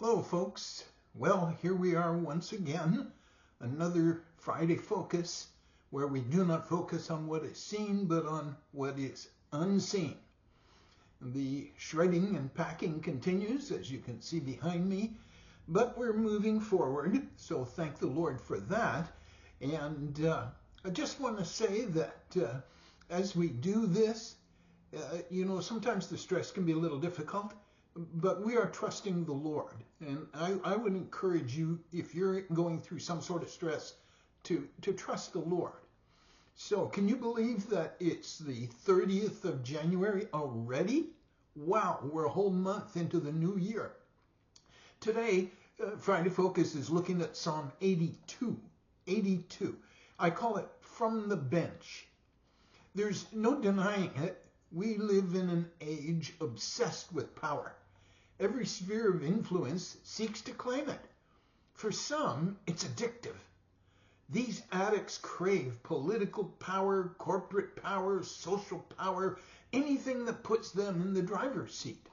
Hello, folks. Well, here we are once again, another Friday Focus, where we do not focus on what is seen, but on what is unseen. The shredding and packing continues, as you can see behind me, but we're moving forward, so thank the Lord for that. And I just want to say that as we do this, sometimes the stress can be a little difficult, but we are trusting the Lord. And I would encourage you, if you're going through some sort of stress, to trust the Lord. So can you believe that it's the 30th of January already? Wow, we're a whole month into the new year. Today, Friday Focus is looking at Psalm 82. 82. I call it From the Bench. There's no denying it. We live in an age obsessed with power. Every sphere of influence seeks to claim it. For some, it's addictive. These addicts crave political power, corporate power, social power, anything that puts them in the driver's seat.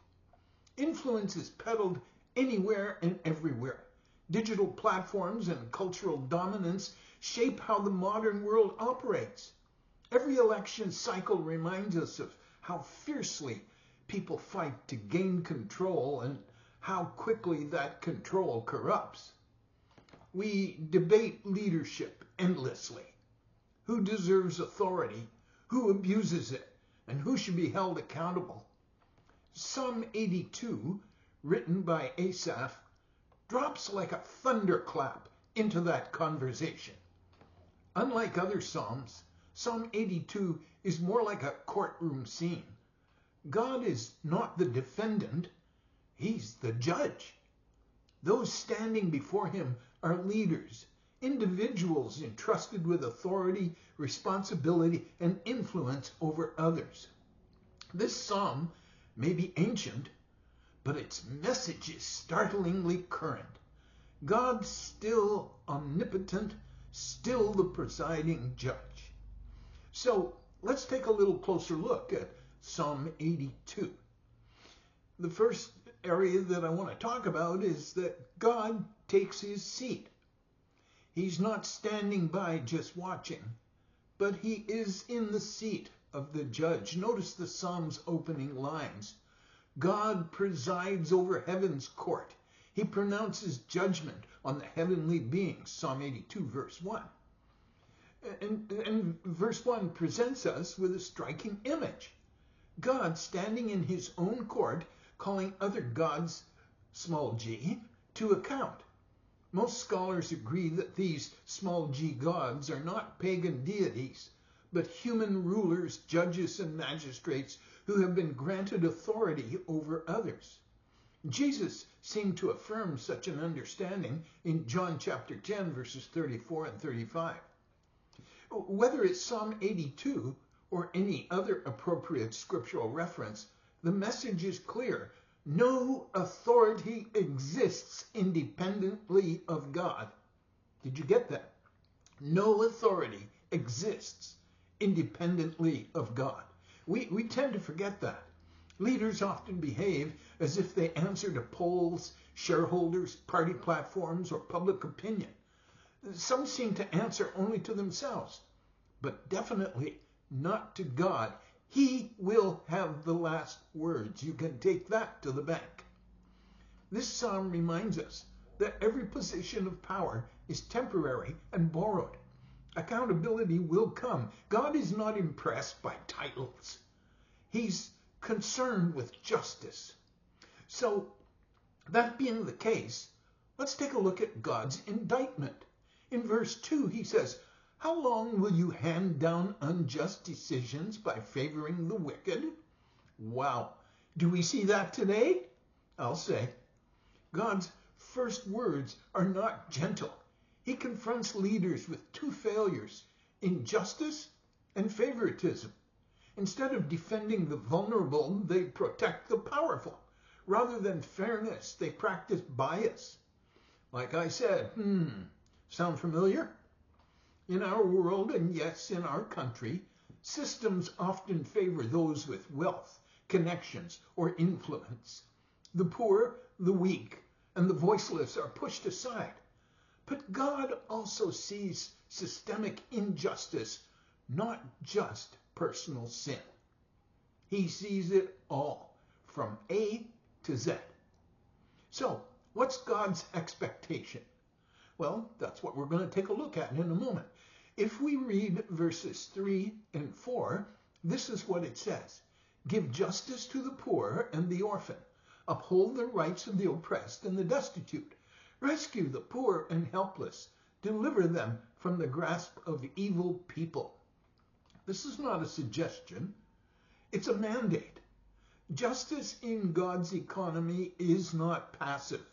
Influence is peddled anywhere and everywhere. Digital platforms and cultural dominance shape how the modern world operates. Every election cycle reminds us of how fiercely people fight to gain control and how quickly that control corrupts. We debate leadership endlessly. Who deserves authority? Who abuses it? And who should be held accountable? Psalm 82, written by Asaph, drops like a thunderclap into that conversation. Unlike other Psalms, Psalm 82 is more like a courtroom scene. God is not the defendant, he's the judge. Those standing before him are leaders, individuals entrusted with authority, responsibility, and influence over others. This psalm may be ancient, but its message is startlingly current. God's still omnipotent, still the presiding judge. So let's take a little closer look at Psalm 82. The first area that I want to talk about is that God takes his seat. He's not standing by just watching, but he is in the seat of the judge. Notice the Psalm's opening lines. God presides over heaven's court. He pronounces judgment on the heavenly beings. Psalm 82, verse 1. And verse 1 presents us with a striking image. God standing in his own court, calling other gods, small g, to account. Most scholars agree that these small g gods are not pagan deities, but human rulers, judges, and magistrates who have been granted authority over others. Jesus seemed to affirm such an understanding in John chapter 10, verses 34 and 35. Whether it's Psalm 82 or any other appropriate scriptural reference, the message is clear. No authority exists independently of God. Did you get that? No authority exists independently of God. We tend to forget that. Leaders often behave as if they answer to polls, shareholders, party platforms, or public opinion. Some seem to answer only to themselves, but definitely not to God. He will have the last words. You can take that to the bank. This psalm reminds us that every position of power is temporary and borrowed. Accountability will come. God is not impressed by titles. He's concerned with justice. So, that being the case, let's take a look at God's indictment. In verse 2, he says, "How long will you hand down unjust decisions by favoring the wicked?" Wow. Do we see that today? I'll say. God's first words are not gentle. He confronts leaders with two failures: injustice and favoritism. Instead of defending the vulnerable, they protect the powerful. Rather than fairness, they practice bias. Like I said, sound familiar? In our world, and yes, in our country, systems often favor those with wealth, connections, or influence. The poor, the weak, and the voiceless are pushed aside. But God also sees systemic injustice, not just personal sin. He sees it all, from A to Z. So, what's God's expectation? Well, that's what we're going to take a look at in a moment. If we read verses 3 and 4, this is what it says. Give justice to the poor and the orphan. Uphold the rights of the oppressed and the destitute. Rescue the poor and helpless. Deliver them from the grasp of evil people. This is not a suggestion. It's a mandate. Justice in God's economy is not passive.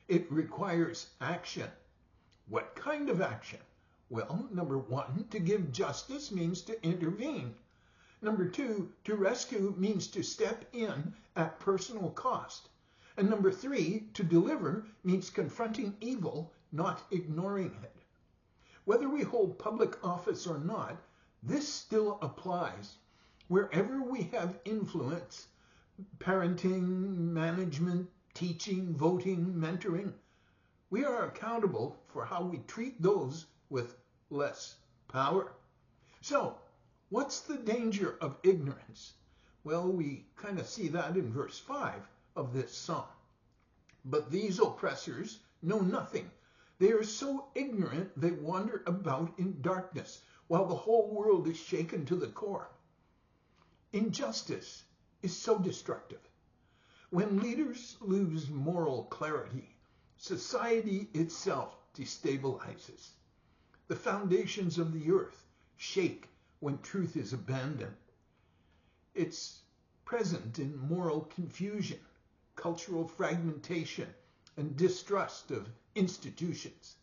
It requires action. What kind of action? Well, number one, to give justice means to intervene. Number two, to rescue means to step in at personal cost. And number three, to deliver means confronting evil, not ignoring it. Whether we hold public office or not, this still applies. Wherever we have influence, parenting, management, teaching, voting, mentoring, we are accountable for how we treat those with less power. So, what's the danger of ignorance? Well, we kind of see that in verse 5 of this psalm. But these oppressors know nothing. They are so ignorant they wander about in darkness, while the whole world is shaken to the core. Injustice is so destructive. When leaders lose moral clarity, society itself destabilizes. The foundations of the earth shake when truth is abandoned. It's present in moral confusion, cultural fragmentation, and distrust of institutions.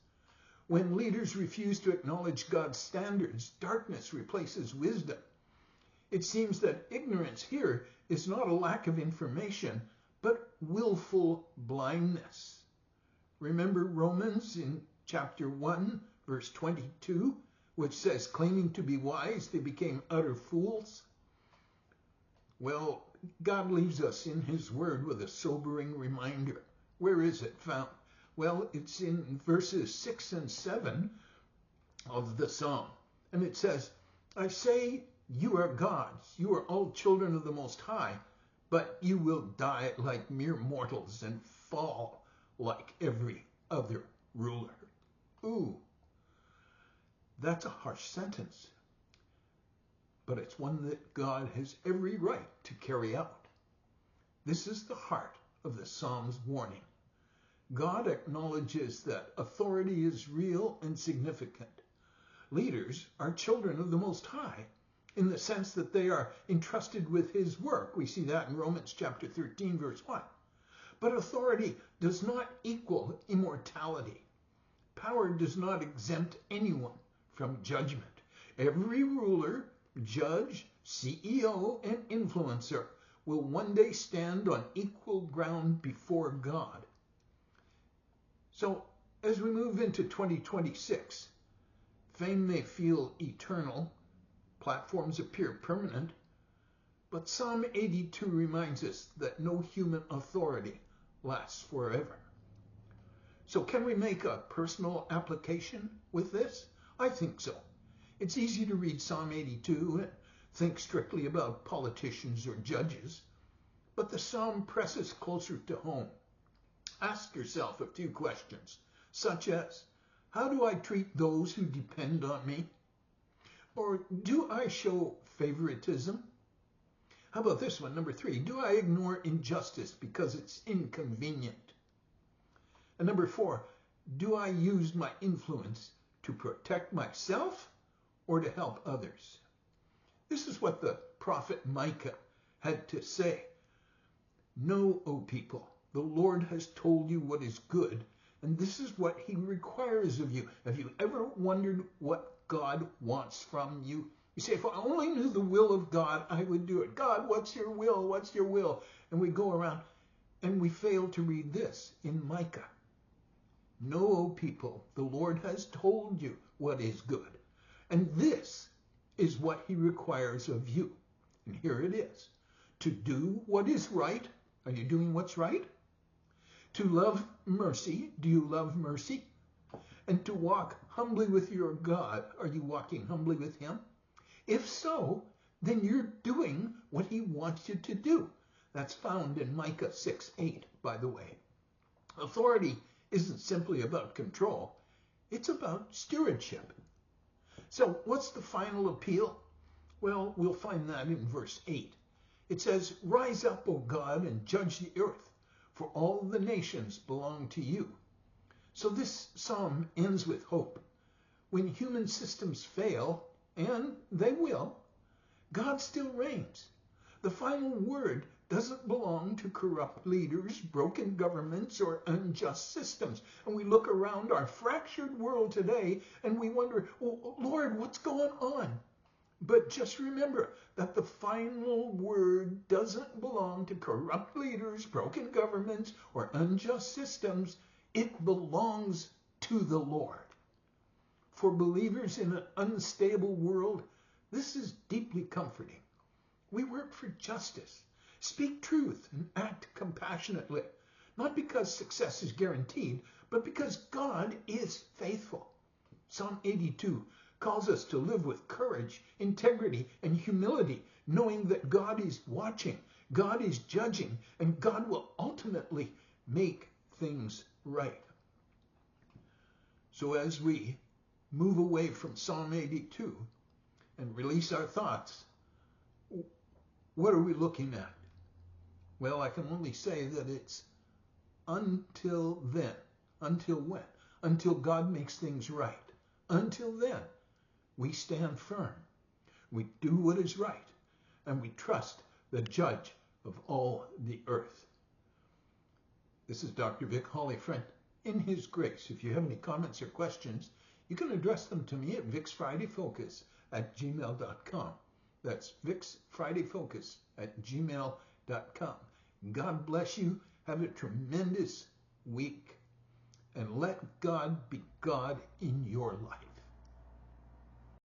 When leaders refuse to acknowledge God's standards, darkness replaces wisdom. It seems that ignorance here is not a lack of information, but willful blindness. Remember Romans in chapter 1, verse 22, which says, claiming to be wise, they became utter fools? Well, God leaves us in his word with a sobering reminder. Where is it found? Well, it's in verses 6 and 7 of the psalm. And it says, I say, you are gods, you are all children of the Most High, but you will die like mere mortals and fall like every other ruler. Ooh, that's a harsh sentence, but it's one that God has every right to carry out. This is the heart of the Psalm's warning. God acknowledges that authority is real and significant. Leaders are children of the Most High, in the sense that they are entrusted with his work. We see that in Romans chapter 13, verse 1. But authority does not equal immortality. Power does not exempt anyone from judgment. Every ruler, judge, CEO, and influencer will one day stand on equal ground before God. So, as we move into 2026, fame may feel eternal, platforms appear permanent, but Psalm 82 reminds us that no human authority lasts forever. So can we make a personal application with this? I think so. It's easy to read Psalm 82 and think strictly about politicians or judges, but the psalm presses closer to home. Ask yourself a few questions, such as, how do I treat those who depend on me? Or do I show favoritism? How about this one, number 3? Do I ignore injustice because it's inconvenient? And number 4, do I use my influence to protect myself or to help others? This is what the prophet Micah had to say. Know, O people, the Lord has told you what is good, and this is what he requires of you. Have you ever wondered what God wants from you? You say, if I only knew the will of God, I would do it. God, what's your will? What's your will? And we go around and we fail to read this in Micah. Know, O people, the Lord has told you what is good. And this is what he requires of you. And here it is. To do what is right. Are you doing what's right? To love mercy, do you love mercy? And to walk humbly with your God, are you walking humbly with him? If so, then you're doing what he wants you to do. That's found in Micah 6:8, by the way. Authority isn't simply about control. It's about stewardship. So what's the final appeal? Well, we'll find that in verse 8. It says, "Rise up, O God, and judge the earth, for all the nations belong to you." So this psalm ends with hope. When human systems fail, and they will, God still reigns. The final word doesn't belong to corrupt leaders, broken governments, or unjust systems. And we look around our fractured world today and we wonder, oh, Lord, what's going on? But just remember that the final word doesn't belong to corrupt leaders, broken governments, or unjust systems. It belongs to the Lord. For believers in an unstable world, this is deeply comforting. We work for justice, speak truth, and act compassionately, not because success is guaranteed, but because God is faithful. Psalm 82 calls us to live with courage, integrity, and humility, knowing that God is watching, God is judging, and God will ultimately make things right. So as we move away from Psalm 82 and release our thoughts, what are we looking at? Well, I can only say that it's until then. Until when? Until God makes things right. Until then, we stand firm. We do what is right. And we trust the Judge of all the earth. This is Dr. Vic Hawley, friend, in his grace. If you have any comments or questions, you can address them to me at vicsfridayfocus@gmail.com. That's vicsfridayfocus@gmail.com. God bless you. Have a tremendous week. And let God be God in your life.